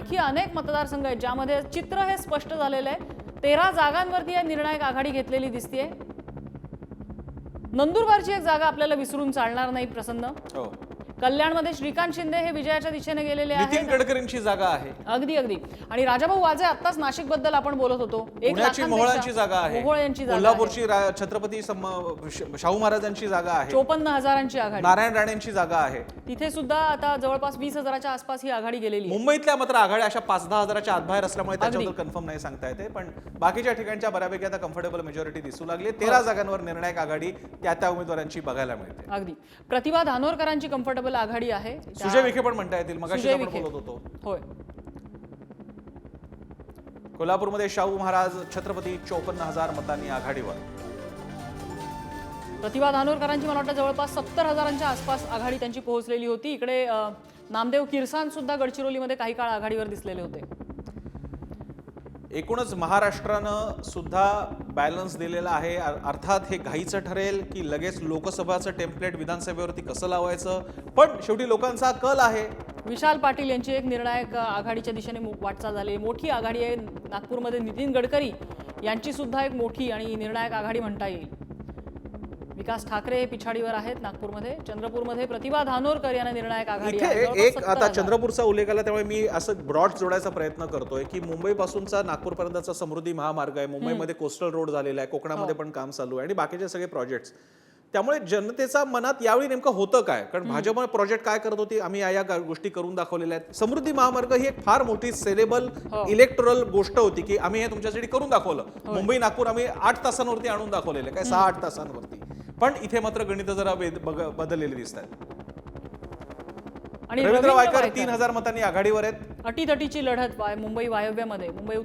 आणखी अनेक मतदारसंघ आहेत ज्यामध्ये चित्र हे स्पष्ट झालेलं आहे। 13 जागांवरती या निर्णायक आघाडी घेतलेली दिसतेय। नंदुरबारची एक जागा आपल्याला विसरून चालणार नाही प्रसन्न। हो, कल्याणमध्ये श्रीकांत शिंदे हे विजयाच्या दिशेने गेलेले आहेत। नितीन गडकरींची जागा आहे। अगदी अगदी। आणि राजाभाऊ वाजे आत्ताच नाशिक बद्दल आपण बोलत होतो। पुण्याची मोहोळांची जागा आहे, मोहोळ यांची जागा आहे। कोल्हापूरची छत्रपती शाहू महाराजांची जागा आहे, 54,000ची आघाडी, नारायण राणेंची जागा आहे। तिथे सुद्धा आता जवळपास 20,000च्या आसपास ही आघाडी गेलेली आहे। मुंबईतल्या मात्र आघाड्या अशा 5-10 हजाराच्या आतबाहेर असल्यामुळे त्याच्याबद्दल कन्फर्म नाही सांगता येते, पण बाकीच्या ठिकाणच्या बऱ्यापैकी आता कम्फर्टेबल मेजॉरिटी दिसू लागली। 13 जागांवर निर्णायक आघाडी त्या उमेदवारांची बघायला मिळते। अगदी। प्रतिभा धानोरकरांची कम्फर्टेबल आघाडी आहे। सुजय विखे पण म्हणता येतील, मगाशी आपण बोलत होतो। होय। कोल्हापूरमध्ये शाहू महाराज छत्रपती 54,000 मतांनी आघाडीवर। प्रतिभा धानोरकरांची मला वाटतं जवळपास 70,000च्या आसपास आघाडी त्यांची पोहोचलेली होती। इकडे नामदेव किरसान सुद्धा गडचिरोलीमध्ये काही काळ आघाडीवर दिसलेले होते। एकूणच महाराष्ट्रानं सुद्धा बॅलन्स दिलेला आहे। अर्थात हे घाईचं ठरेल की लगेच लोकसभाचं टेम्पलेट विधानसभेवरती कसं लावायचं, पण शेवटी लोकांचा कल आहे। विशाल पाटील यांची एक निर्णायक आघाडीच्या दिशेने वाटचाल झाली। मोठी आघाडी आहे। नागपूरमध्ये नितीन गडकरी यांची सुद्धा एक मोठी आणि निर्णायक आघाडी म्हणता येईल। विकास ठाकरे हे पिछाडीवर आहेत नागपूरमध्ये। चंद्रपूरमध्ये प्रतिभा धानोरकर यांना निर्णायक आघाडी आहे। एक आता चंद्रपूरचा उल्लेख आला त्यामुळे मी असं ब्रॉड जोडायचा प्रयत्न करतोय की मुंबई पासूनचा नागपूर पर्यंतचा समृद्धी महामार्ग आहे, मुंबईमध्ये कोस्टल रोड झालेला आहे, कोकणामध्ये पण काम चालू आहे आणि बाकीचे सगळे प्रोजेक्ट्स। त्यामुळे जनतेचा मनात यावेळी नेमकं होतं काय, कारण भाजप प्रोजेक्ट काय करत होती, आम्ही या गोष्टी करून दाखवलेल्या आहेत। समृद्धी महामार्ग ही एक फार मोठी सेलेबल इलेक्टोरल गोष्ट होती की आम्ही हे तुमच्यासाठी करून दाखवलं। मुंबई नागपूर आम्ही 8 तासांवरती आणून दाखवलेलं, काय 6-8 तासांवरती, पण इथे मात्र गणित जरा बदललेली दिसत आहेत। रवींद्र वायकर 3,000 मतांनी आघाडीवर आहेत। अटीतटीची लढत मुंबई वायव्यामध्ये, मुंबई